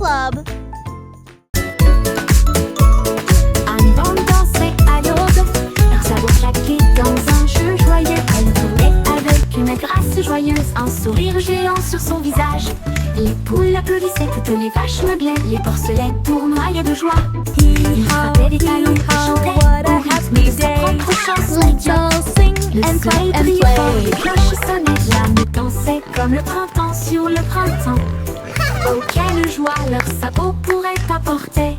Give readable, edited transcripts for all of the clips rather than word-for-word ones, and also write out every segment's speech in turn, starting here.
Club. Anne Van dansait à l'aube, leur sabot claqué dans un jeu joyeux. Elle courait avec une grâce joyeuse, un sourire géant sur son visage. Les poules applaudissaient, toutes les vaches meuglaient, les porcelets tournoyaient de joie. Ils frappaient des talons et chantaient au rythme de sa propre chanson idiote. Le soleil brillait fort, les cloches sonnaient, l'âme dansait comme le printemps sur le printemps. Oh, quelle joie leur sabot pourrait apporter.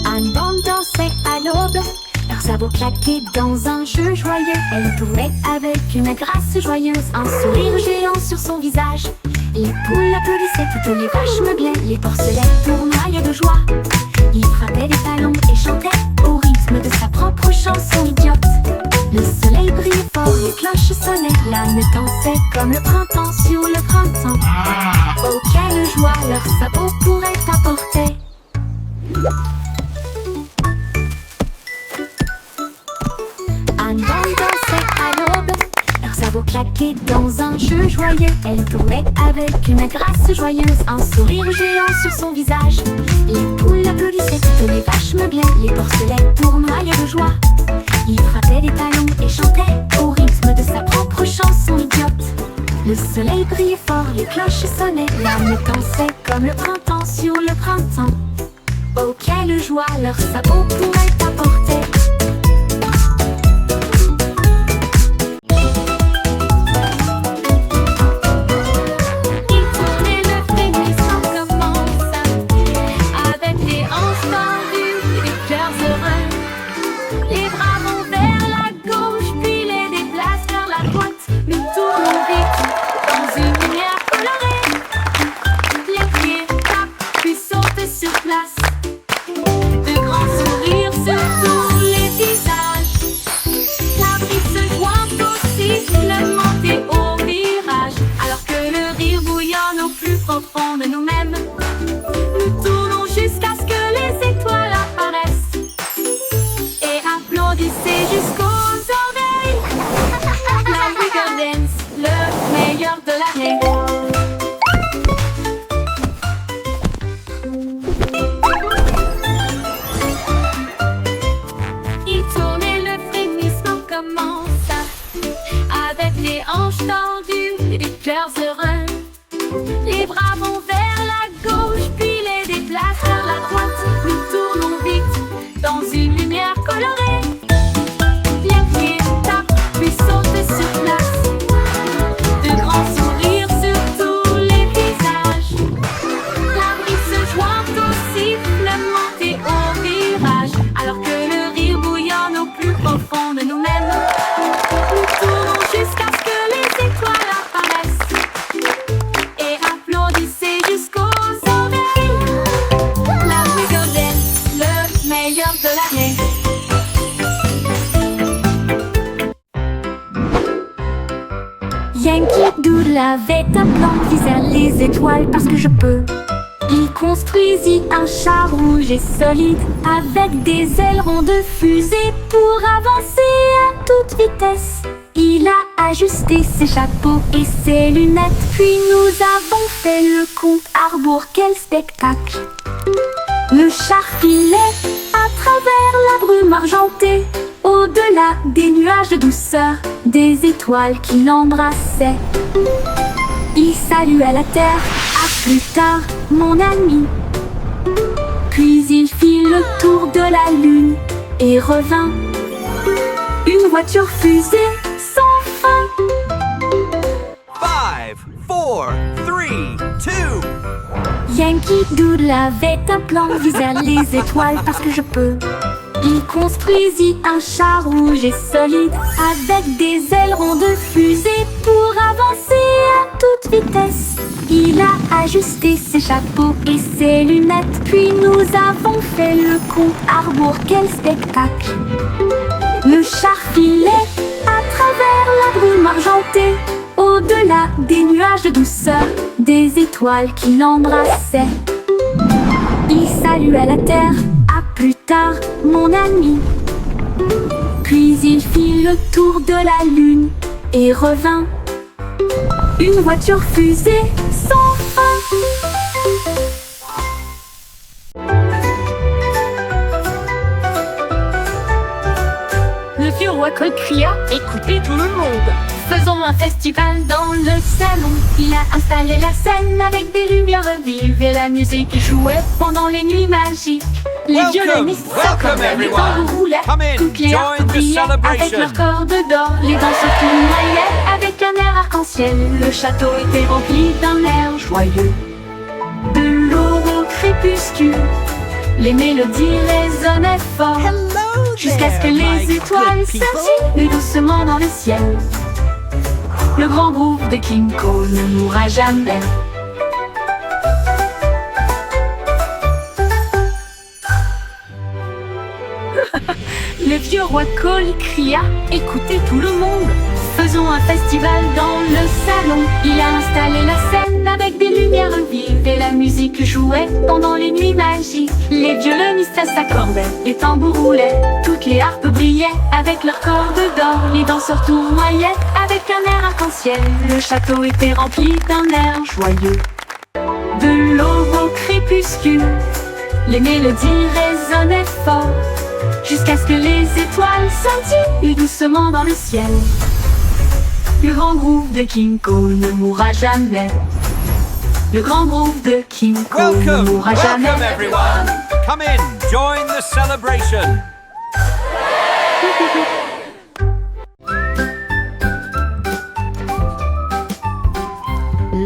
Anne Van dansait à l'aube, leurs sabots claqués dans un jeu joyeux. Elle courait avec une grâce joyeuse, un sourire géant sur son visage. Les poules applaudissaient, toutes les vaches meuglaient, les porcelets tournoyaient de joie. Il frappait des talons et chantait au rythme de sa propre chanson idiote. Le soleil brillait fort, les cloches sonnaient, l'âme dansait comme le printemps sur le printemps. Oh, quelle joie leur sabot pourrait apporter. Anne Van dansait à l'aube, leurs sabots claqués dans un jeu joyeux. Elle courait avec une grâce joyeuse, un sourire géant sur son visage. Les poules applaudissaient, toutes les vaches meuglaient, les porcelets tournoyaient de joie. Il frappait des talons et chantait au rythme de sa propre chanson idiote. Le soleil brillait fort, les cloches sonnaient, l'âme dansait comme le printemps sur le printemps. Oh, quelle joie leur sabot pourrait apporter. De nous-mêmes, nous tournons jusqu'à ce que les étoiles apparaissent et applaudissez jusqu'aux oreilles. La Wiggle Dance, le meilleur de l'année. Il tourne et le frémissement commence avec les hanches tendues et des cœurs heureux. Les bras vont vers la gauche, puis les déplacent vers la droite. Nous tournons vite dans une lumière colorée. Les pieds tapent, puis sautent sur place. De grands sourires sur tous les visages. La brise se joint au sifflement et au virage. Alors que le rire bouillonne au plus profond de nous-mêmes. Nous tournons jusqu'à ce que les étoiles apparaissent. Applaudissez jusqu'aux oreilles. La Wiggle Dance, le meilleur de l'année. Yankee Doodle avait un plan, viser les étoiles parce que je peux. Il construisit un char rouge et solide avec des ailerons de fusée pour avancer à toute vitesse. Il a ajusté ses chapeaux et ses lunettes, puis nous avons fait le compte à rebours. Quel spectacle! Le char filait à travers la brume argentée, au-delà des nuages de douceur, des étoiles qui l'embrassaient. Il saluait la terre, à plus tard, mon ami. Puis il fit le tour de la lune et revint. Une voiture fusée sans fin. 5, 4, 3, 2. Yankee Doodle avait un plan, viser les étoiles parce que je peux. Il construisit un char rouge et solide avec des ailerons de fusée pour avancer à toute vitesse. Il a ajusté ses chapeaux et ses lunettes, puis nous avons fait le compte à rebours. Quel spectacle! Le char filait à travers la brume argentée, au-delà des nuages de douceur, des étoiles qui l'embrassaient. Il saluait la terre, à plus tard, mon ami. Puis il fit le tour de la lune et revint. Une voiture fusée sans fin. Le vieux roi Cole cria: écoutez tout le monde, faisons un festival dans le salon. Il a installé la scène avec des lumières vives et la musique qui jouait pendant les nuits magiques. Les violonistes s'accordaient, les tambours roulaient, toutes les harpes brillaient avec leur cordes d'or. Les danseurs tournoyaient avec un air arc-en-ciel. Le château était rempli d'un air joyeux. De l'aube au crépuscule, les mélodies résonnaient fort, jusqu'à ce que les étoiles scintillent doucement dans le ciel. Le grand groupe de King Cole ne mourra jamais. Le vieux roi Cole cria: écoutez tout le monde, faisons un festival dans le salon. Il a installé la scène avec des lumières vives et la musique jouait pendant les nuits magiques. Les violonistes s'accordaient, les tambours roulaient, toutes les harpes brillaient avec leurs cordes d'or. Les danseurs tournoyaient avec un air arc-en-ciel. Le château était rempli d'un air joyeux. De l'aube au crépuscule, les mélodies résonnaient fort, jusqu'à ce que les étoiles scintillent doucement dans le ciel. Le grand groupe de King Cole ne mourra jamais. Le grand groupe de King Cole ne mourra jamais. Welcome everyone. Come in, join the celebration.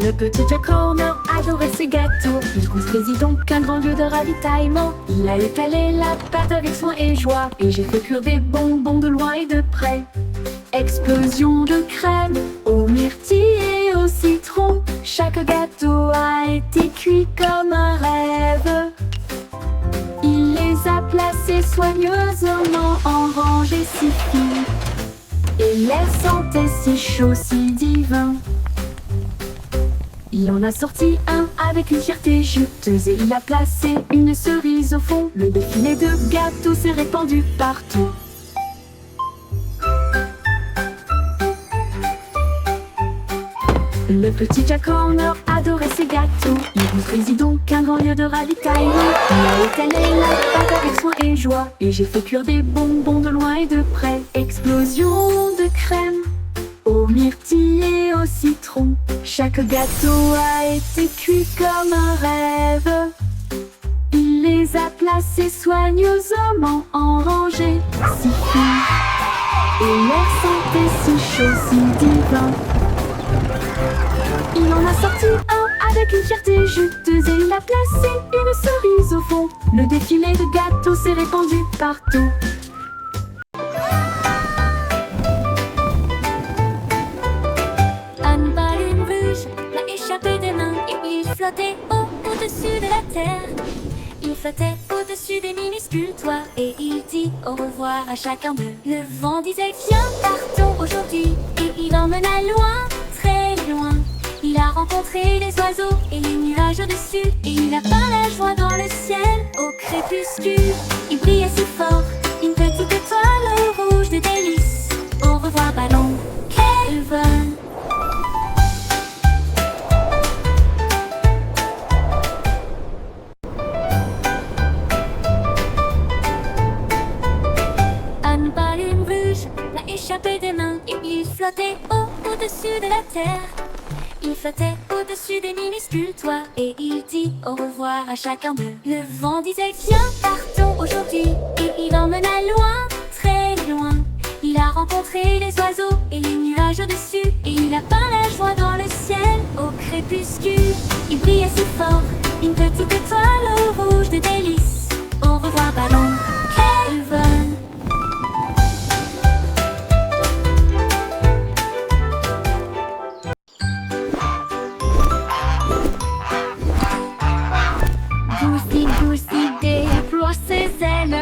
Le petit Jack Horner adorait ses gâteaux. Il construisit donc un grand lieu de ravitaillement. Il a étalé la pâte avec soin et joie, et j'ai fait cuire des bonbons de loin et de près. Explosion de crème aux myrtilles et au citron. Chaque gâteau a été cuit comme un rêve. Il les a placés soigneusement en rangées si fines, et l'air sentait si chaud, si divin. Il en a sorti un avec une fierté juteuse, et il a placé une cerise au fond. Le défilé de gâteaux s'est répandu partout. Le petit Jack Horner adorait ses gâteaux. Il construisit donc un grand lieu de ravitaillement. Il a étalé la pâte avec soin et joie, et j'ai fait cuire des bonbons de loin et de près. Explosion de crème aux myrtilles et au citron. Chaque gâteau a été cuit comme un rêve. Il les a placés soigneusement en rangées si fines, et l'air sentait si chaud, si divin. Il en a sorti un avec une fierté juteuse, et il a placé une cerise au fond. Le défilé de gâteaux s'est répandu partout. Une baleine rouge l'a échappé des mains, et il flottait au-dessus de la terre. Il flottait au-dessus des minuscules toits, et il dit au revoir à chacun d'eux. Le vent disait viens, partons aujourd'hui, et il emmena loin, très loin. Il a rencontré les oiseaux et les nuages au-dessus, et il a peint la joie dans le ciel au crépuscule. Il brillait si fort, une petite étoile rouge de délices. Au revoir ballon, quel vol! Une baleine rouge l'a échappé des mains, et il flottait au-dessus de la terre. Il flottait au-dessus des minuscules toits, et il dit au revoir à chacun d'eux. Le vent disait viens, partons aujourd'hui, et il emmena loin, très loin. Il a rencontré les oiseaux et les nuages au-dessus, et il a peint la joie dans le ciel au crépuscule. Il brillait si fort, une petite étoile rouge de délices. Au revoir ballon, quel vol! Goosey déploie ses ailes,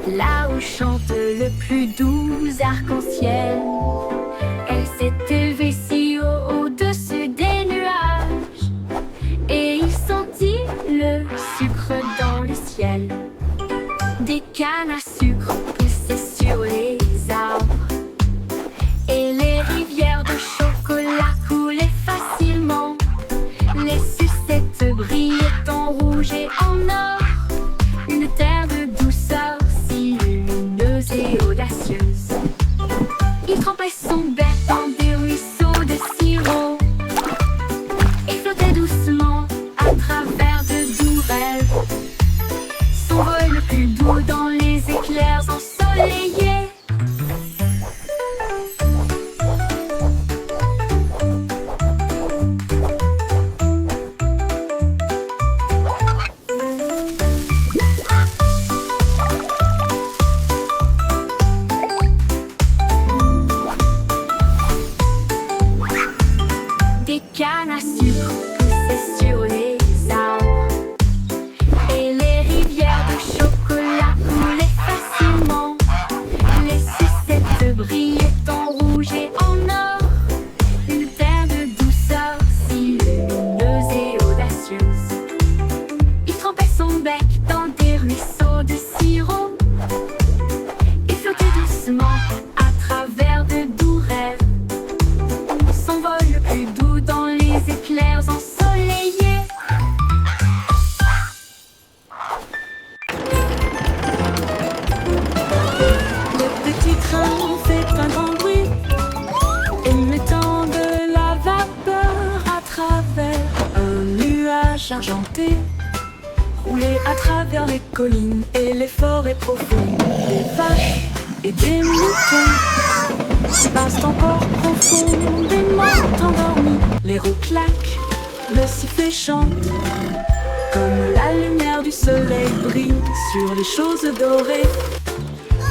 là où chante le plus doux arc-en-ciel. Elle s'est élevée si haut au-dessus des nuages, et il sentit le sucre dans le ciel. Des cannes à sucre poussaient sur les arbres, et les rivières de chocolat coulaient mentent à travers de doux rêves. S'envole le plus doux dans les éclairs ensoleillés. Le petit train fait un grand bruit, émettant de la vapeur à travers un nuage argenté. Rouler à travers les collines et les forêts profondes. Des vaches et des moutons passent encore profondément endormis. Les roues claquent, le sifflet chante, comme la lumière du soleil brille sur les choses dorées.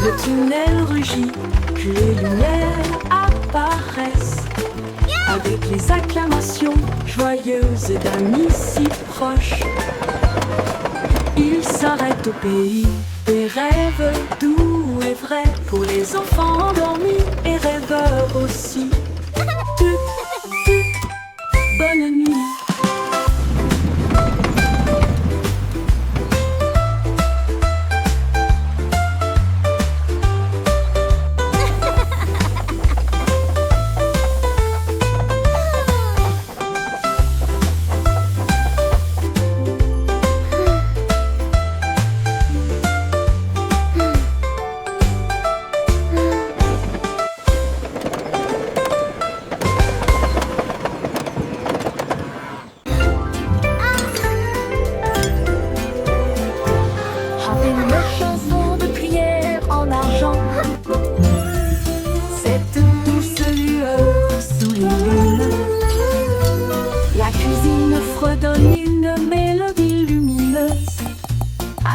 Le tunnel rugit, puis les lumières apparaissent, avec les acclamations joyeuses d'amis si proches. Il s'arrête au pays des rêves doux et vrais, pour les enfants endormis et rêveurs aussi. Bonne nuit.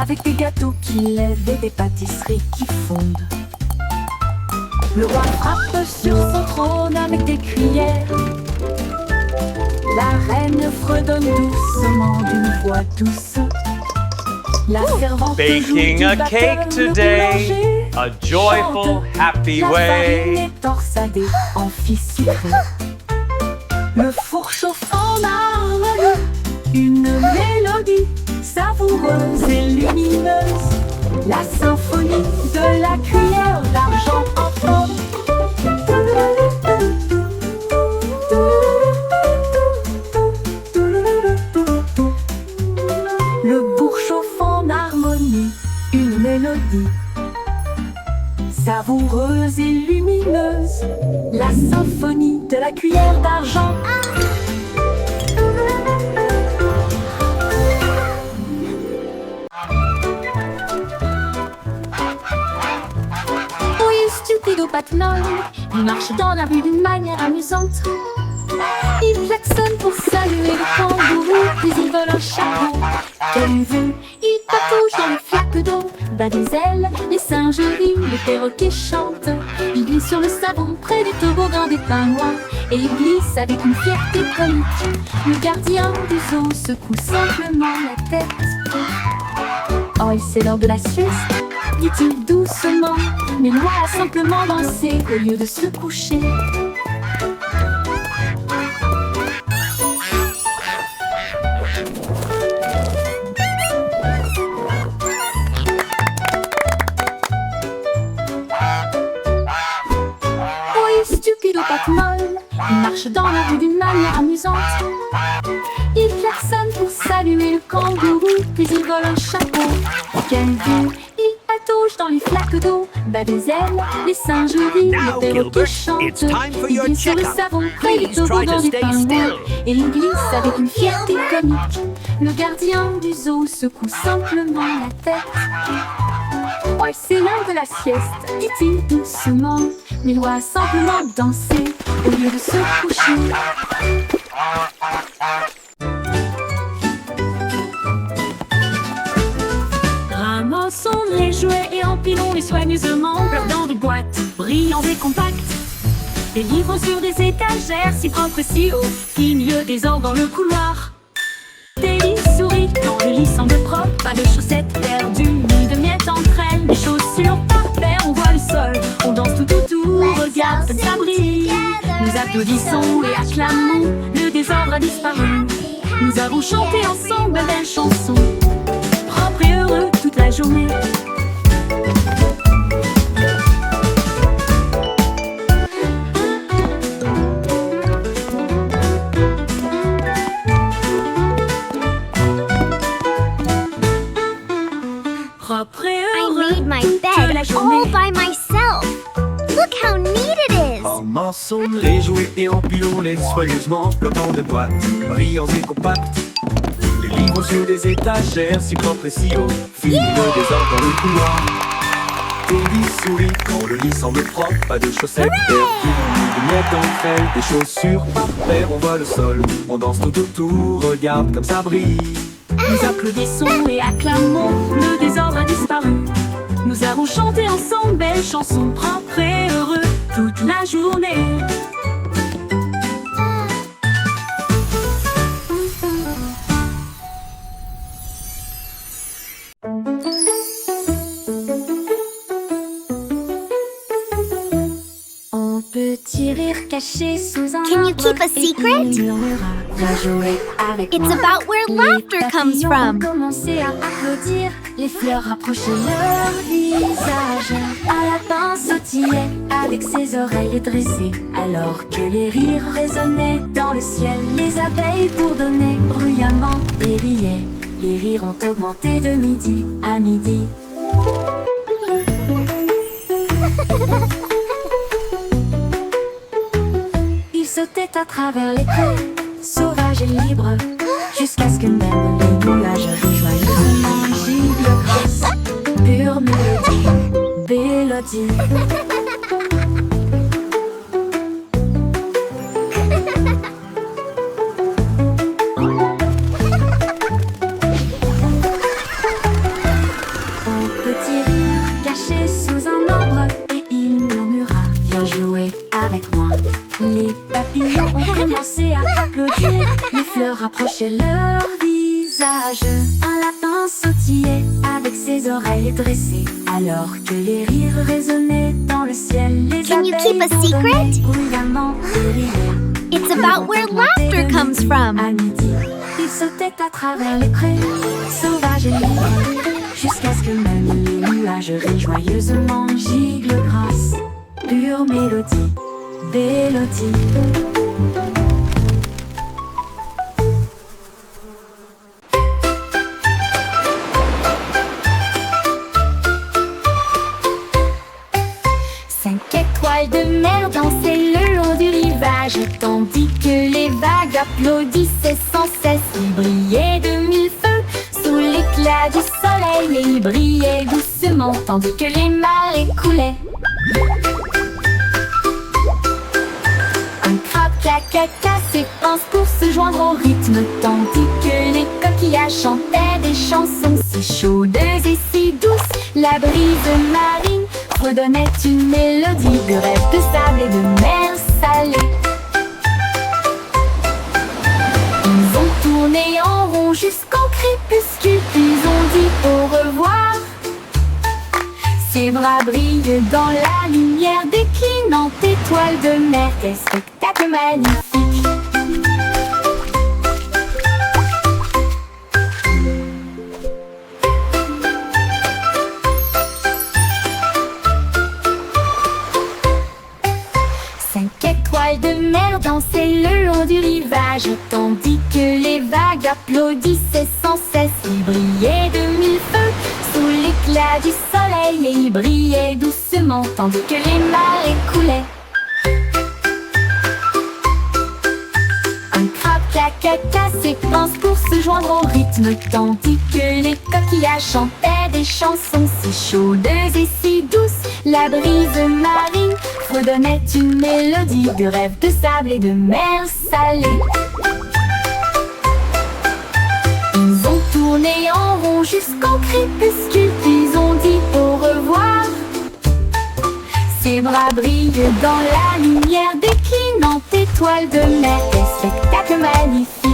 Avec des gâteaux qui lèvent et des pâtisseries qui fondent. Le roi frappe sur son trône avec des cuillères. La reine fredonne doucement d'une voix douce. La servante Baking a cake today, a joyful, happy La farine way. est torsadée en fils sucré. Le four chauffe en harmonie, une mélodie savoureuse et lumineuse. La symphonie de la cuillère d'argent en fond. Le bourg chauffe en harmonie, une mélodie savoureuse et lumineuse. La symphonie de la cuillère d'argent. Stupido Patnol, il marche dans la rue d'une manière amusante. Il klaxonne pour saluer le kangourou, puis il vole un chapeau. Quelle vue, il patouche dans les flaques d'eau, bat des ailes, les singes rient, les perroquets chantent. Il glisse sur le savon près du toboggan des pingouins, et il glisse avec une fierté comique. Le gardien du zoo secoue simplement la tête. Oh, c'est l'heure de la sieste, dit-il doucement, mais Loi a simplement dansé au lieu de se coucher. Oui, stupido Patmol, il marche dans la rue d'une manière amusante. Il klaxonne pour saluer le kangourou, puis il vole un chapeau. Quelle vue! Il patauge dans les flaques d'eau, bat des ailes, les singes rient, Now, les perroquets Gilbert, chantent. it's time for Il your glisse sur le checkup. savon près du Please try toboggan to des stay pingouins, still. et il glisse avec une fierté comique. Le gardien du zoo secoue simplement la tête. Oh, c'est l'heure de la sieste, dit-il doucement, mais Loi a simplement dansé au lieu de se coucher. Ramassons les jouets et empilons-les soigneusement, dans des boîtes brillantes et compactes. Des livres sur des étagères si propres et si hauts, qui milieu des ordres dans le couloir. Des lits souris dans le lit semble propre, pas de chaussettes perdues ni de miettes entre elles. Des chaussures par paire, on voit le sol, on danse tout autour, regarde comme ça brille. Nous applaudissons et acclamons, le désordre a disparu. Nous avons chanté ensemble de belles chansons, propres et heureux toute la journée. Commençons de les jouer et empilons-les soigneusement, flottant de boîtes, brillants et compacts. Les livres sur des étagères, si propres et si hauts, filent le désordre dans le couloir. Teddy sourit quand le lit semble propre, pas de chaussettes perdues, ni de miettes entre elles, des chaussures par paire, on voit le sol, on danse tout autour, regarde comme ça brille. Nous applaudissons et acclamons, le désordre a disparu. Nous avons chanté ensemble belles chansons propres et heureux toute la journée. On peut rire caché sous un Can you arbre keep a et secret? il murmura, viens jouer avec It's moi. about where Les laughter comes papillons from. ont commencé à applaudir, les fleurs rapprochaient leur visage. Un lapin sautillait avec ses oreilles dressées, alors que les rires résonnaient dans le ciel. Les abeilles bourdonnaient bruyamment et riaient. Les rires ont augmenté de midi à midi. Ils sautaient à travers les prés, sauvages et libres, jusqu'à ce que même les nuages joyeusement gibent grâce. Pure mélodie, mélodie. Un petit rire caché sous un arbre et il murmura, viens jouer avec moi. Les papillons ont commencé à applaudir, les fleurs rapprochaient leur visage. Un lapin sautillait avec ses oreilles dressées, alors que les rires résonnaient dans le ciel. Les Can you keep a abeilles secret? bourdonnaient bruyamment et riaient. It's about where laughter comes from. À midi, ils sautaient à travers les prés, sauvages et libres, jusqu'à ce que même les nuages rient joyeusement giclent grâce. Pure mélodie, mélodie. Cinq étoiles de mer dansaient le long du rivage, tandis que les vagues applaudissaient sans cesse. Ils brillaient de mille feux sous l'éclat du soleil, et ils brillaient doucement tandis que les marées coulaient. Un crabe caca s'épanse pour se joindre au rythme, tandis que les coquillages chantaient des chansons si chaudes et si douces. La brise marine redonnait une mélodie de rêve de sable et de mer salée. Ils ont tourné en rond jusqu'au crépuscule, puis ont dit au revoir. Ses bras brillent dans la lumière déclinante étoile de mer. Quel spectacle magnifique! Cinq étoiles de mer dansaient le long du rivage, tandis que les vagues applaudissaient sans cesse. Ils brillaient de mille feux sous l'éclat du soleil, et ils brillaient doucement tandis que les marées coulaient. Un crabe caca s'épanse pour se joindre au rythme, tandis que les coquillages chantaient des chansons si chaudes et si douces. La brise marine redonnait une mélodie de rêve de sable et de mer salée. Ils ont tourné en rond jusqu'au crépuscule, puis ont dit au revoir. Ses bras brillent dans la lumière déclinante étoile de mer. Quel spectacle magnifique!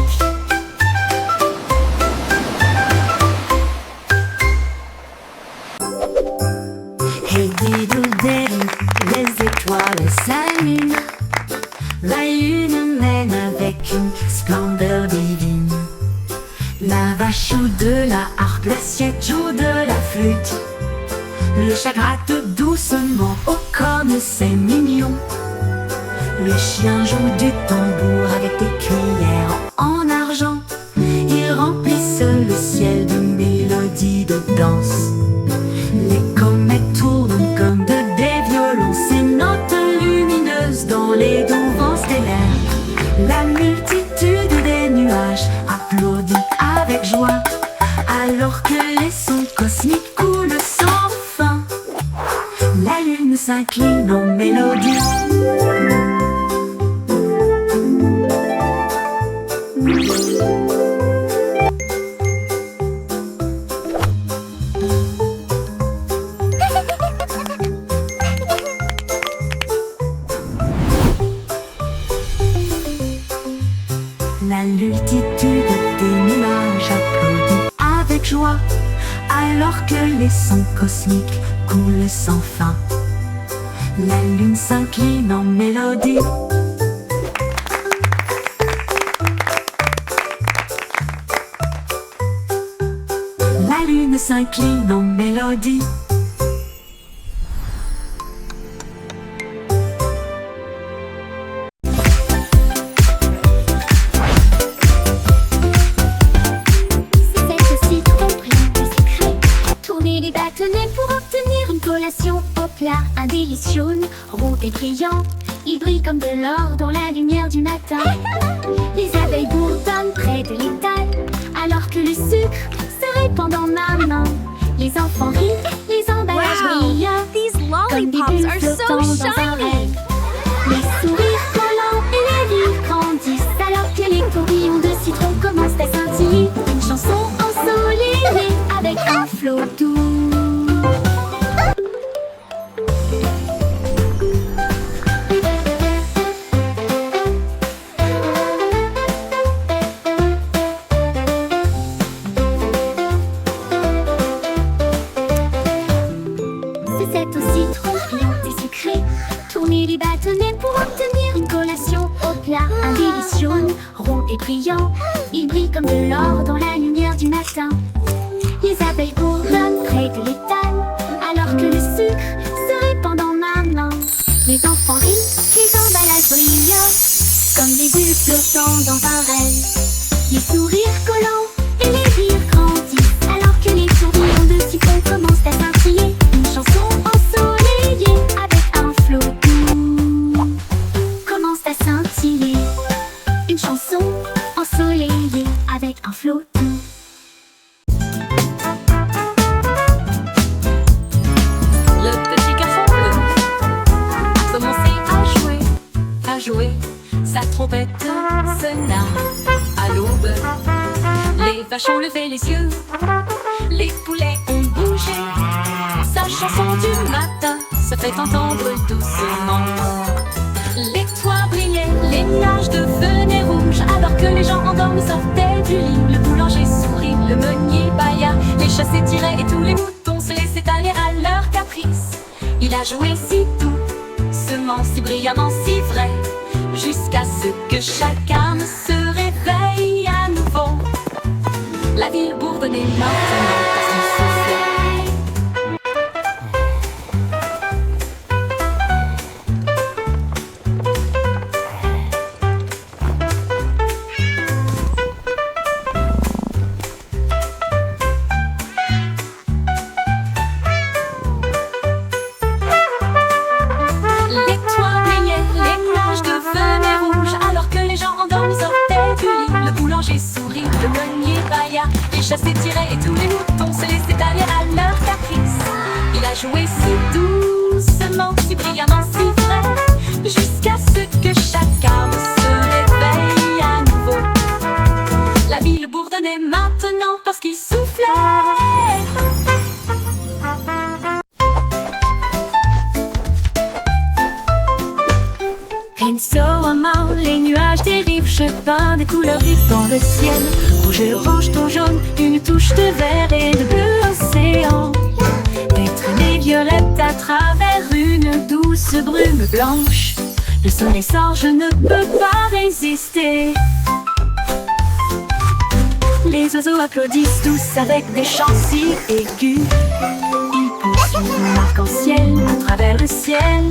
Hey didou didou, les étoiles s'allument. La lune mène avec une splendeur divine. La vache joue de la harpe, l'assiette joue de la flûte. Le chat gratte doucement, oh comme c'est mignon. Le chien joue du tambour avec des cuillères en argent. Ils remplissent le ciel de mélodies de danse. Les comètes tournent comme des violons, ces notes lumineuses dans dans les vents stellaires. La multitude des nuages applaudit avec joie, alors que les sons cosmiques coulent sans fin. La lune s'incline en mélodie. La multitude des nuages applaudit avec joie, alors que les sons cosmiques coulent sans fin. La lune s'incline en mélodie. La lune s'incline en mélodie. C'est aussi trop plein de secrets. Tournez les bâtonnets pour obtenir une collation au plat. Un délice jaune, roux et brillant. Il brille comme de l'or dans la lumière du matin. Les abeilles bourdonnent près de l'étal, alors que le sucre se répand dans ma main. Les enfants rient, les emballages brillent. These Comme des lollipops bulles are so flottant dans un shiny. rêve. Les sourires collants et les rires grandissent, alors que les tourbillons de citron commencent à scintiller. Une chanson ensoleillée avec un flot doux. C'est aussi trop plein des secrets. Tournez les bâtonnets pour obtenir une collation au plat. Un délice jaune, rond et brillant. Il brille comme de l'or dans la lumière du matin. Les abeilles bourdonnent près de l'étal, alors que le sucre se répand dans ma main. Les enfants rient, les emballages brillent, comme des bulles flottant dans un rêve. Les sourires collants et les rires grandissent, alors que les tourbillons de citron commencent à scintiller. Une chanson ensoleillée avec un flot doux commence à scintiller. Une chanson ensoleillée avec un flot doux. Le petit garçon bleu a commencé à jouer. Sa trompette sonna à l'aube. Les vaches ont levé les yeux, les poulets ont bougé. Sa chanson du matin se fait entendre doucement. Les toits brillaient, les nuages devenaient rouges, alors que les gens endormis sortaient du lit. Le boulanger sourit, le meunier bâilla, les chats s'étiraient et tous les moutons se laissaient aller à leur caprice. Il a joué si doucement, si brillamment, si vrai, jusqu'à ce que chacun se réveille à nouveau. La ville bourdonnait maintenant parce qu'il soufflait. Les toits brillaient, les nuages devenaient rouges, alors que les gens endormis sortaient du lit. Le boulanger sourit, le meunier bâilla, les chats s'étiraient et tous les moutons se laissaient aller à leur caprice. Il a joué si doucement, si brillamment, si vrai, jusqu'à ce que chacun se réveille à nouveau. La ville bourdonnait maintenant parce qu'il soufflait. Insolemment, les nuages dérivent, je peins des couleurs vives dans le ciel. Rouge, orange, ton jaune, une touche de vert et de bleu océan. Des traînées violettes à travers une douce brume blanche. Le soleil sort, je ne peux pas résister. Les oiseaux applaudissent tous avec des chants si aigus. Ils poursuivent l'arc-en-ciel à travers le ciel.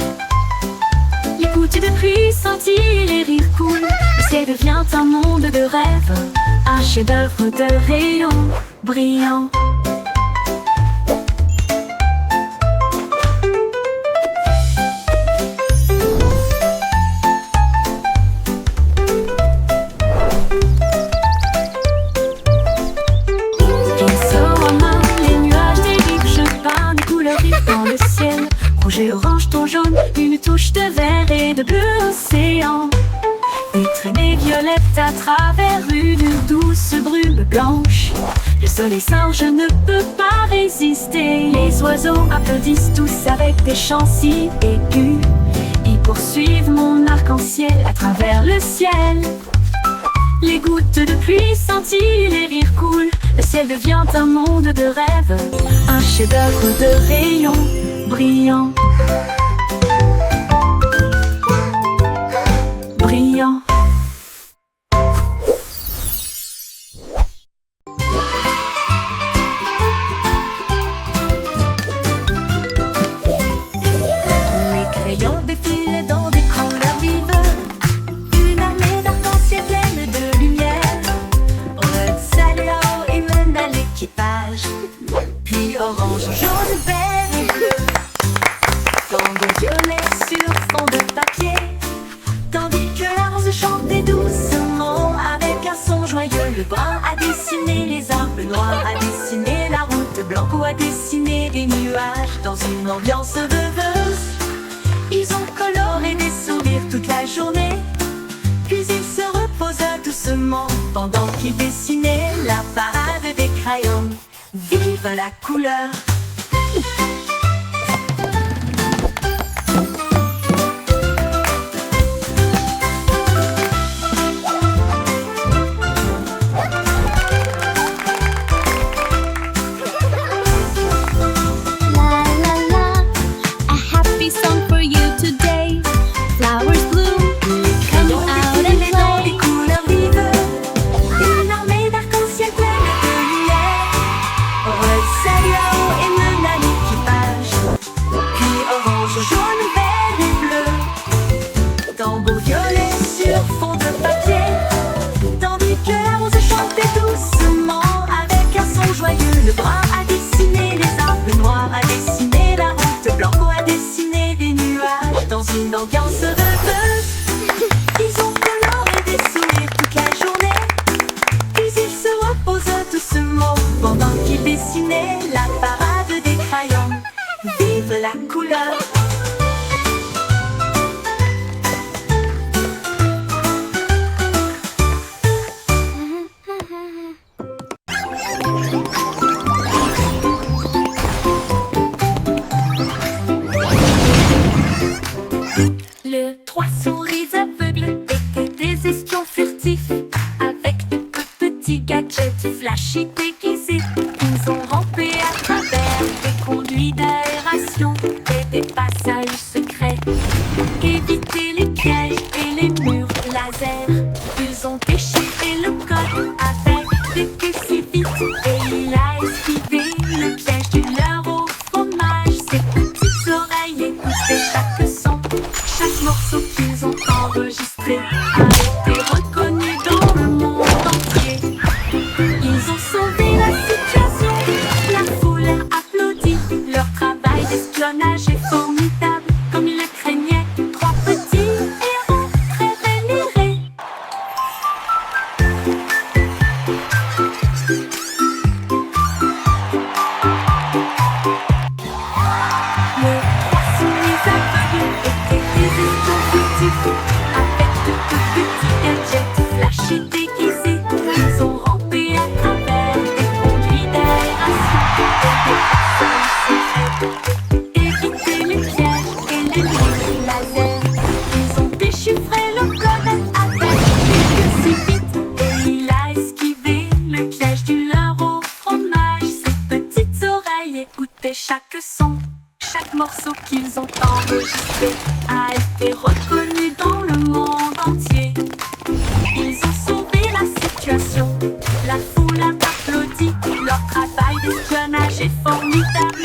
Les gouttes de pluie scintillent, les rires coulent. Le ciel devient un monde de rêve, un chef-d'œuvre de rayons brillants. vert et de bleu océan. Des traînées violettes à travers une douce brume blanche. Le soleil sort, je ne peux pas résister. Les oiseaux applaudissent tous avec des chants si aigus. Ils poursuivent mon arc-en-ciel à travers le ciel. Les gouttes de pluie scintillent, les rires coulent. Le ciel devient un monde de rêve, un chef-d'œuvre de rayons brillants. Brillant. Les crayons défilent dans des couleurs vives. Une armée d'arc-en-ciel pleine de lumière. Red, salut et mène à l'équipage. Puis orange, jaune, vert et bleu. Tango violet sur fond de papier. Tandis que la rose chantait doucement avec un son joyeux. Le brun a dessiné les arbres, le noir a dessiné la route, blanc a dessiné des nuages dans une ambiance rêveuse. Ils ont coloré des sourires toute la journée, puis ils se reposent doucement pendant qu'ils dessinaient la parade des crayons. Vive la couleur! Le brun a dessiné les arbres, le noir a dessiné la route, blanc a dessiné des nuages dans une ambiance rêveuse. Ils ont coloré des sourires toute la journée, puis ils se reposent doucement pendant qu'ils dessinaient la parade des crayons. Vive la couleur! Les trois souris aveugles étaient des espions furtifs, avec de petits gadgets flashy déguisés. Ils ont rampé à travers des conduits d'aération et des passages secrets, évité les pièges et les murs laser. Ils ont déchiré le code avec des queues si vite, et il a esquivé le piège du leurre au fromage. Ses petites oreilles écoutaient chaque son. Chaque morceau qu'ils ont enregistré a été reconnu dans le monde entier. Ils ont sauvé la situation, la foule a applaudi. Leur travail d'espionnage est formidable, comme ils le craignaient. Trois petits héros très vénérés. Les trois souris aveugles étaient des espions furtifs, avec de petits gadgets flashy déguisés. Ils ont rampé à travers des conduits d'aération et des passages secrets, évité les pièges et les murs laser. Ils ont déchiffré le code avec des queues si vite, et il a esquivé le piège du leurre au fromage. Ses petites oreilles écoutaient chaque son. Chaque morceau qu'ils ont enregistré a été reconnu dans le monde entier. Ils ont sauvé la situation, la foule a applaudi. Leur travail d'espionnage est formidable,